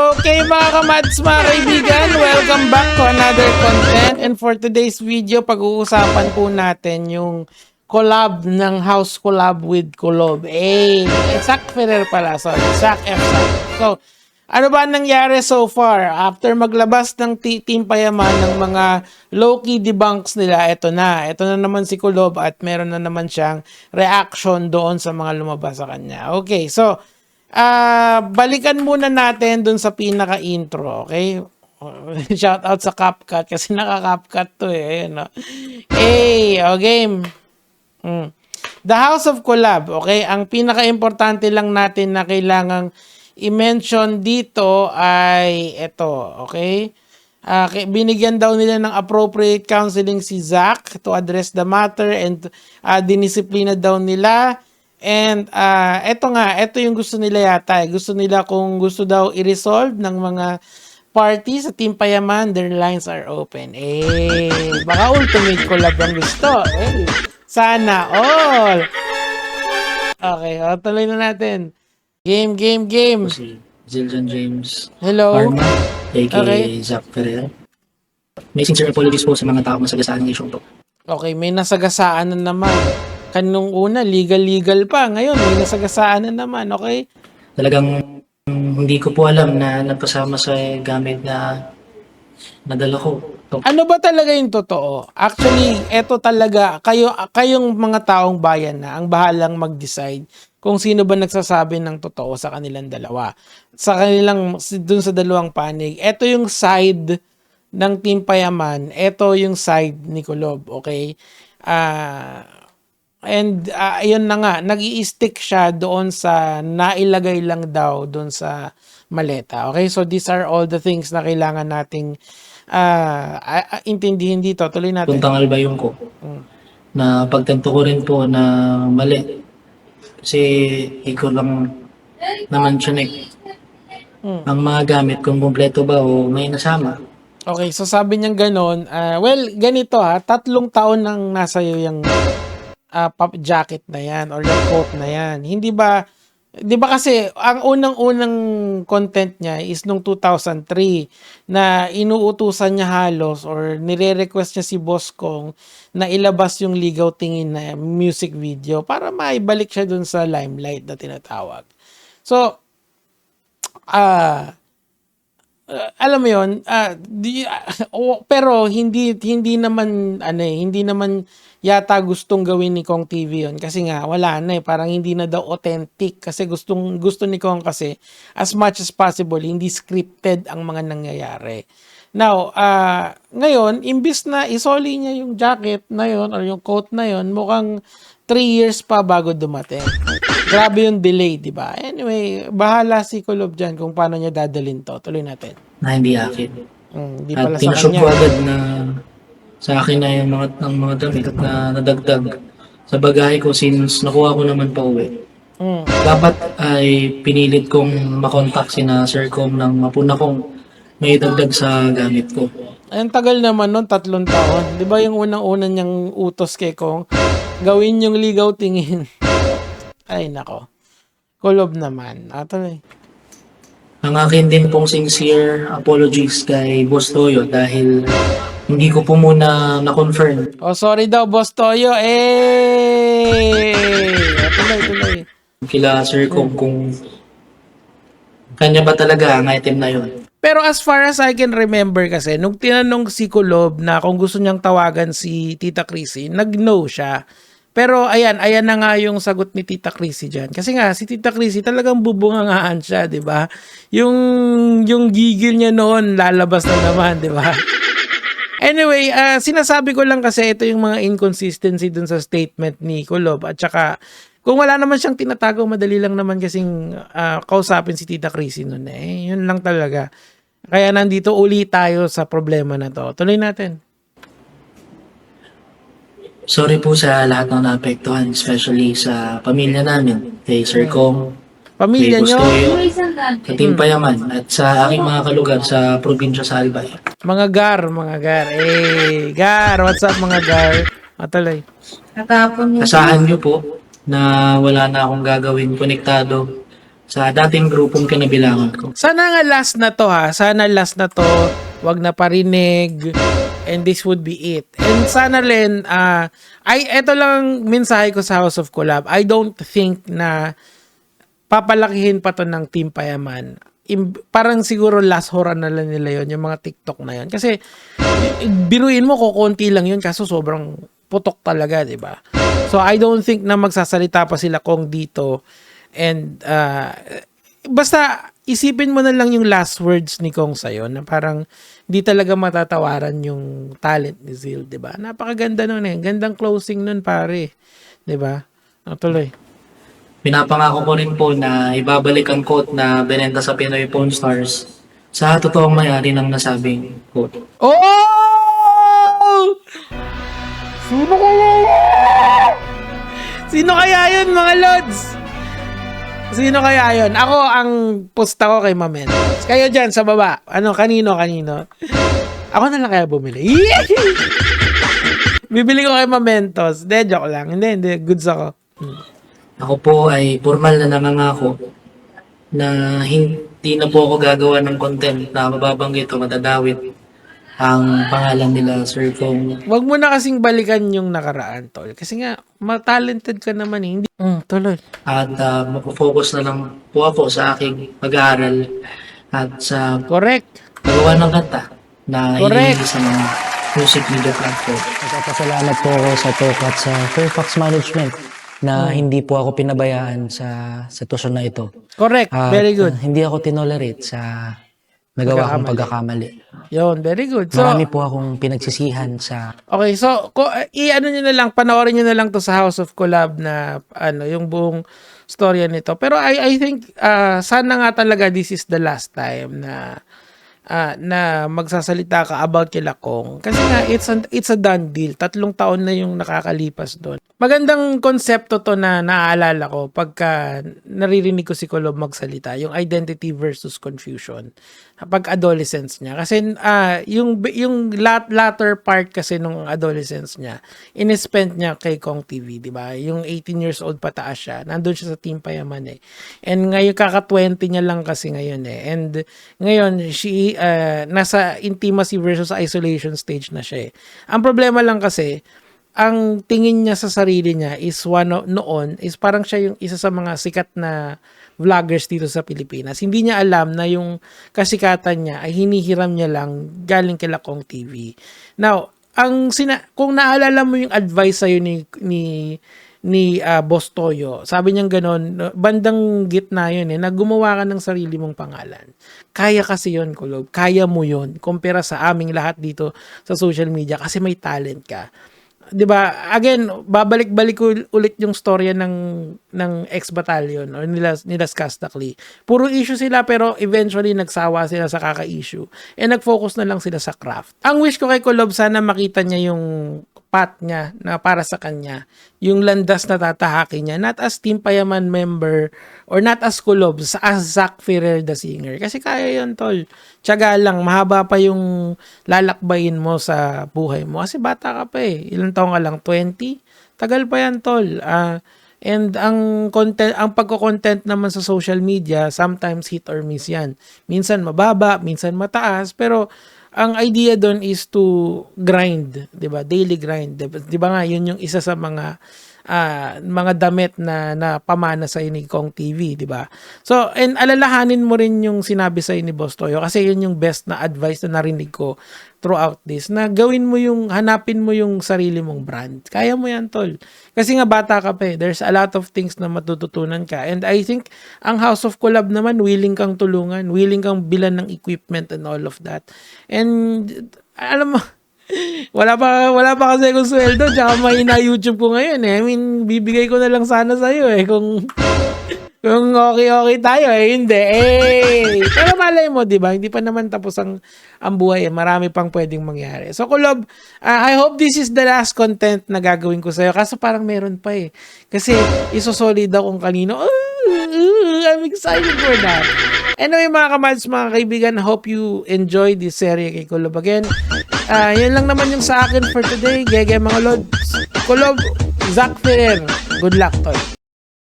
Okay mga kamads, mga kaibigan, welcome back to another content. And for today's video, pag-uusapan po natin yung collab ng House Collab with Kulob. Zach Ferrer pala, sorry, Zach F. So, ano ba nangyari so far? After maglabas ng Team Payaman ng mga low-key debunks nila, ito na naman si Kulob at meron na naman siyang reaction doon sa mga lumabas sa kanya. Okay, so balikan muna natin dun sa pinaka-intro, okay? Shout out sa CapCut kasi naka-CapCut to eh. No? Game. The House of Collab, okay? Ang pinaka-importante lang natin na kailangang i-mention dito ay ito, okay? Binigyan daw nila ng appropriate counseling si Zach to address the matter and dinisiplina daw nila. And ito yung gusto nila yata. Gusto nila kung gusto daw i-resolve ng mga party sa Team Payaman, their lines are open. Baka ultimate collab ang gusto. Sana all. Okay, tuloy na natin. Game. Si Zildjian James. Hello. Arma, aka Okay. Zach Ferrer. May sincere apologies po sa mga tao masagasaan ng issue to. Okay, may nasagasaan na naman. Kanong una, legal pa. Ngayon, may nasagasaan na naman, okay? Talagang hindi ko po alam na nagkasama sa gamit na nadala ko. So, Ano ba talaga yung totoo? Actually, eto talaga, kayong mga taong bayan na ang bahalang mag-decide kung sino ba nagsasabi ng totoo sa kanilang dalawa. Dun sa dalawang panig. Eto yung side ng Team Payaman. Eto yung side ni Kulob, okay? Ayun na nga, nag-i-stick siya doon sa nailagay lang daw doon sa maleta. Okay, so these are all the things na kailangan nating intindihin dito. Tuloy natin. puntang albayong ko. Na pagtanto ko rin po na mali. Kasi ikaw lang naman siya Ang mga gamit kung kumpleto ba o may nasama. Okay, so sabi niyang ganon. Ganito 3 taon nang nasa iyo yung pop jacket na yan or yung coat na yan. Hindi ba, di ba kasi ang unang-unang content niya is nung 2003 na inuutusan niya halos or nire-request niya si Boss Kong na ilabas yung Ligaw Tingin na music video para maibalik siya dun sa limelight na tinatawag. So, alam mo yun, pero hindi naman yata gustong gawin ni Kong TV yun kasi nga wala na parang hindi na daw authentic kasi gusto ni Kong kasi as much as possible hindi scripted ang mga nangyayari. Now, ngayon imbis na isoli niya yung jacket na yun or yung coat na yun, mukhang 3 years pa bago dumating. Grabe yung delay, di ba? Anyway, bahala si Kulob dyan kung paano niya dadalhin to. Tuloy natin. Na hindi akin. Di At pala sa tinashow kanya. ko agad na sa akin na yung mga damit na nadagdag sa bagahe ko since nakuha ko naman pa uwi. Dapat ay pinilit kong makontak sina Sir Com nang mapuna kong may dagdag sa gamit ko. Ang tagal naman nun, 3 taon. Di ba yung unang-unang niyang utos kay Kong? Gawin yung Ligaw Tingin. Ay, nako. Kulob naman. Tuloy. Ang akin din pong sincere apologies kay Boss Toyo dahil hindi ko po muna na-confirm. Sorry daw, Boss Toyo. Tuloy. Kila Sir Com kung kanya ba talaga ang item na yon. Pero as far as I can remember kasi, nung tinanong si Kulob na kung gusto niyang tawagan si Tita Chrissy, nag-no siya. Pero ayan na nga yung sagot ni Tita Chrissy dyan. Kasi nga, si Tita Chrissy talagang bubungangaan siya, di ba? Yung gigil niya noon, lalabas na naman, di ba? Anyway, sinasabi ko lang kasi ito yung mga inconsistency dun sa statement ni Kulob. At saka, kung wala naman siyang tinatago, madali lang naman kasing kausapin si Tita Chrissy noon eh. Yun lang talaga. Kaya nandito uli tayo sa problema na to. Tuloy natin. Sorry po sa lahat ng naapektuhan, especially sa pamilya namin, kay Sir Com, Pamilya kay Boss nyo, Toyo, sa Team Payaman, at sa aking mga kalugar sa probinsya sa Albay. mga gar. Gar, what's up mga gar? Tuloy. Natapon mo. Asahan niyo po na wala na akong gagawin konektado sa dating grupong kinabilangan ko. Sana nga last na to ha. Sana last na to. Wag na parinig. And this would be it. And sana rin, eto lang mensahe ko sa House of Collab. I don't think na papalakihin pa to ng Team Payaman. Parang siguro last hora na lang nila yon, yung mga TikTok na yon. Kasi biruin mo, kukunti lang yun kaso sobrang putok talaga, di ba? So I don't think na magsasalita pa sila kung dito. And basta isipin mo na lang yung last words ni Kong sa'yo na parang di talaga matatawaran yung talent ni Zil, di ba? Napakaganda nun eh. Gandang closing nun, pare. Di ba? Tuloy. Pinapangako ko rin po na ibabalik ang quote na binenta sa Pinoy Pawn Stars sa totoong may-ari ng nasabing quote. Oh! Sino kaya yun? Sino kaya yun, mga lods? Sino kaya yun? Ako, ang posta ko kay Mamentos. Kayo dyan, sa baba. Kanino? Ako na lang kaya bumili. Bibili ko kay Mamentos. Hindi, joke lang. Hindi. Goods ako. Ako po ay formal na nangangako na hindi na po ako gagawa ng content na mababanggit o madadawit ang pangalan nila, Sir Kong. Wag mo na kasing balikan yung nakaraan, tol. Kasi nga, matalented ka naman eh. Hindi. Tuloy. At mapofocus na lang po ako sa aking pag-aaral at sa Correct. paggawa ng kanta na Correct. hinihingi sa mga music media platform. Nagpapasalamat po ako sa TOC at sa Fairfax Management na hindi po ako pinabayaan sa sitwasyon na ito. Correct. At Very good. hindi ako tinolerate sa nagawa kong pagkakamali. Yun, very good. So, Marami po akong pinagsisihan sa okay, so i-ano nyo na lang, panoorin nyo na lang to sa House of Collab na yung buong storya nito. Pero I think sana nga talaga this is the last time na magsasalita ka about kila Kong. Kasi nga it's a done deal. 3 taon na yung nakakalipas doon. Magandang konsepto to na naaalala ko pagka naririnig ko si Kulob magsalita, yung identity versus confusion pag adolescence niya. Kasi yung latter part kasi nung adolescence niya, in-spent niya kay Kong TV, di ba? Yung 18 years old pataas siya. Nandun siya sa Team Payaman eh. And ngayon kaka-20 niya lang kasi ngayon eh. And ngayon nasa intimacy versus isolation stage na siya eh. Ang problema lang kasi ang tingin niya sa sarili niya is noon is parang siya yung isa sa mga sikat na vloggers dito sa Pilipinas. Hindi niya alam na yung kasikatan niya ay hinihiram niya lang galing kila Kong TV. Now, kung naalala mo yung advice sa'yo ni Boss Toyo, sabi niya gano'n, bandang gitna yun na gumawa ka ng sarili mong pangalan. Kaya kasi yun, Kulob. Kaya mo yun. Kumpara sa aming lahat dito sa social media kasi may talent ka. 'Di ba? Again, babalik-balik ko ulit yung storya ng ex-battalion or nila Skastakli. Puro issue sila pero eventually nagsawa sila sa kaka-issue. And nag-focus na lang sila sa craft. Ang wish ko kay Kulob, sana makita niya yung path niya na para sa kanya. Yung landas na tatahakin niya. Not as Team Payaman member or not as Kulob, as Zach Ferrer the singer. Kasi kaya yun, tol. Tiyaga lang. Mahaba pa yung lalakbayin mo sa buhay mo. Kasi bata ka pa eh. Ilang taong ka lang? 20? Tagal pa yan, tol. And ang pagko-content naman sa social media, sometimes hit or miss yan. Minsan mababa, minsan mataas, pero ang idea doon is to grind, 'di ba? Daily grind. 'Di ba nga 'yun yung isa sa mga damit na pamana sa ni Kong TV, 'di ba? So, and alalahanin mo rin yung sinabi sa ni Boss Toyo kasi 'yun yung best na advice na narinig ko throughout this. Na hanapin mo yung sarili mong brand. Kaya mo 'yan, tol. Kasi nga bata ka pa eh. There's a lot of things na matututunan ka. And I think ang House of Collab naman willing kang tulungan, willing kang bilan ng equipment and all of that. And alam mo, wala pa kasi akong sweldo, tsaka mahina YouTube ko ngayon eh. I mean, bibigay ko na lang sana sa'yo eh, kung okay tayo eh, hindi. Pero malay mo, di ba? Hindi pa naman tapos ang buhay eh. Marami pang pwedeng mangyari. So, Kulob, I hope this is the last content na gagawin ko sa'yo. Kaso parang meron pa eh. Kasi isosolid ako kung kanino. I'm excited for that. Anyway, mga kamads, mga kaibigan, hope you enjoy this serie kay Kulob again. Yan lang naman yung sa akin for today. Gege mga lods. Kulob, Zach Ferrer. Good luck, tol.